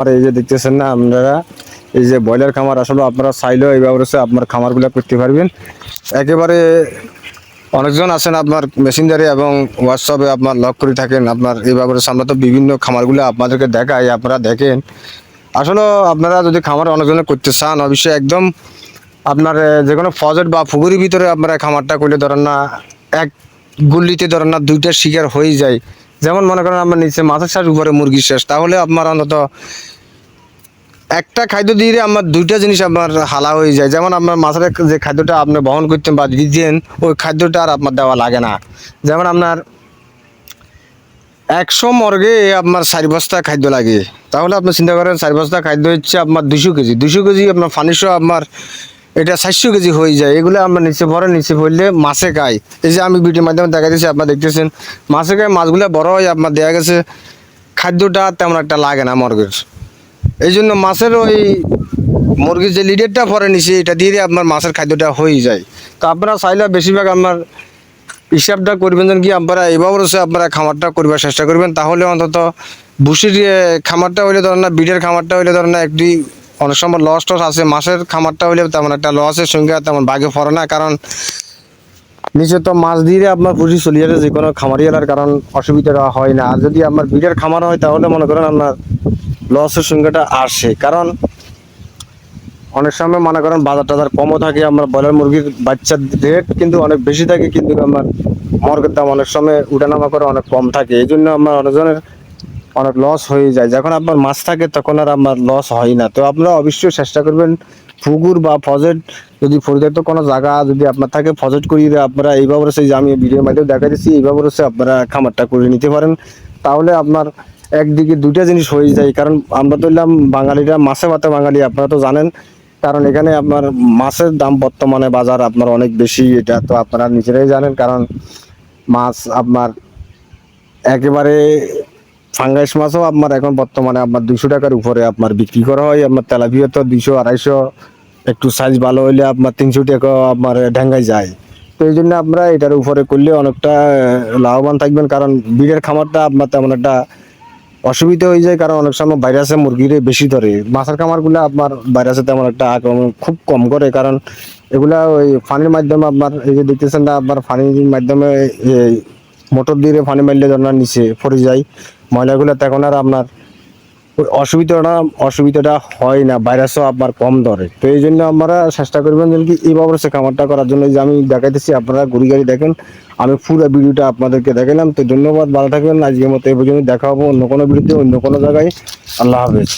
আর এই যে দেখতেছেন না আপনারা, এই যে ব্রয়লার খামার আসলে আপনারা চাইলেও এইভাবে আপনার খামারগুলো করতে পারবেন। একেবারে অনেকজন আছেন আপনার মেশিনারি এবং হোয়াটসঅ্যাপে আপনার লক করে থাকেন আপনার এইভাবে। আমরা তো বিভিন্ন খামারগুলো আপনাদেরকে দেখাই, আপনারা দেখেন। আসলে আপনারা যদি খামার অনেকজনে করতে চান, অবশ্যই একদম আপনার যে কোনো ফজেট বা পুকুরের ভিতরে আপনারা খামারটা করলে ধরেন না এক গুল্লিতে ধরেন না দুইটা শিকার হয়ে যায়। যেমন মনে করেন আপনার নিচে মাছের শ্বাস উপরে মুরগির শ্বাস, তাহলে আপনার অন্তত একটা খাদ্য দিয়ে আমার দুইটা জিনিস আপনার হালা হয়ে যায়। যেমন আপনার মাছের যে খাদ্যটা আপনি বহন করতেন বা দিচ্ছেন, ওই খাদ্যটা আর আপনার দেওয়া লাগে না। যেমন আপনার 100 মর্গে আপনার 4 বস্তা খাদ্য লাগে, তাহলে আপনি চিন্তা করেন 4 বস্তা খাদ্য হচ্ছে আপনার 200 কেজি। 200 কেজি আপনার ফানিশো আপনার এটা 400 কেজি হয়ে যায়। এগুলো আমরা নিচে পড়লে মাছে খায়। এই যে আমি ভিডিওর মাধ্যমে দেখা দিচ্ছি, আপনার দেখতেছেন মাছে খায়, মাছগুলো বড় হয় আপনার দেখা গেছে খাদ্যটা তেমন একটা লাগে না মর্গের। এই জন্য মাছের ওই মুরগির যে লিডারটা পরে নিচে এটা দিয়ে আপনার মাছের খাদ্যটা হয়ে যায়। তো আপনারা চাইলে বেশিরভাগ আপনার হিসাবটা করবেন যেন কি আপনারা এভাবে আপনারা খামারটা করবার চেষ্টা করবেন। তাহলে অন্তত ভুসির খামারটা হইলে ধরেন না, বিডের খামারটা হইলে ধরেন না একটি অনেক সময় লস টস আছে। মাছের খামারটা হইলে তেমন একটা লসের সঙ্গে তেমন ভাগে পড়ে না, কারণ নিচে তো মাছ দিয়ে আপনার ভুসি চলে যাবে যে কোনো খামারি এলার, কারণ অসুবিধাটা হয় না। আর যদি আপনার বিডের খামার হয় তাহলে মনে করেন আপনার লসের সঙ্গেটা আসে, কারণ অনেক সময় মনে করেন বাজার টাজার কমও থাকে। আমার ব্রয়লার মুরগির বাচ্চার রেট কিন্তু অনেক বেশি থাকে, কিন্তু আমার মুরগির দাম অনেক সময় উঠানামা করে অনেক কম থাকে। এই জন্য আমার অনেকজনের অনেক লস হয়ে যায়। যখন আপনার মাছ থাকে তখন আর আমার লস হয় না। তো আপনারা অবশ্যই চেষ্টা করবেন পুকুর বা ফজেট যদি পরিত্যক্ত কোনো জায়গা যদি আপনার থাকে, ফজেট করিয়ে আপনারা এইভাবে রয়েছে যে আমি ভিডিওর মাধ্যমে দেখা দিচ্ছি, এইভাবে রয়েছে আপনারা খামারটা করে নিতে পারেন। তাহলে আপনার একদিকে দুইটা জিনিস হয়ে যায়। কারণ আমরা তো এলাম বাঙালিরা মাছে ভাতে বাঙালি, আপনারা তো জানেন। কারণ এখানে আপনার মাছের দাম বর্তমানে বাজার আপনার অনেক বেশি, এটা তো আপনারা নিজেরাই জানেন। কারণ মাছ আপনার একেবারে ফাঙ্গাইশ মাছও আপনার এখন বর্তমানে আপনার 200 টাকার উপরে আপনার বিক্রি করা হয়। আপনার তেলাপিয়া তো 200 250, একটু সাইজ ভালো হইলে আপনার 300 টাকা আপনার ঢাঙ্গায় যায়। তো এই জন্য আপনারা এটার উপরে করলে অনেকটা লাভবান থাকবেন। কারণ বিড়ের খামারটা আপনার তেমন একটা অসুবিধা হয়ে যায়, কারণ অনেক সময় ভাইরাসে মুরগিরে বেশি ধরে। মাছের খামারগুলো আপনার ভাইরাসে তেমন একটা আক্রমণ খুব কম করে, কারণ এগুলা ওই পানির মাধ্যমে আপনার এই যে দেখতেছেন না, আপনার পানির মাধ্যমে মোটর দিয়ে পানি মারলে ধরনের নিচে পড়ে যায় ময়লাগুলো, তখন আর আপনার ওই অসুবিধাটা হয় না, ভাইরাসও আপনার কম ধরে। তো এই জন্য আমরা চেষ্টা করবেন যে কি এইভাবে খামারটা করার জন্য। যে আমি দেখাইতেছি আপনারা ঘুরি গাড়ি দেখেন, আমি পুরো ভিডিওটা আপনাদেরকে দেখালাম। তো ধন্যবাদ, ভালো থাকবেন। আজকের মতো এই পর্যন্ত দেখা হবো অন্য কোনো ভিডিওতে, অন্য কোনো জায়গায়। আল্লাহ হাফেজ।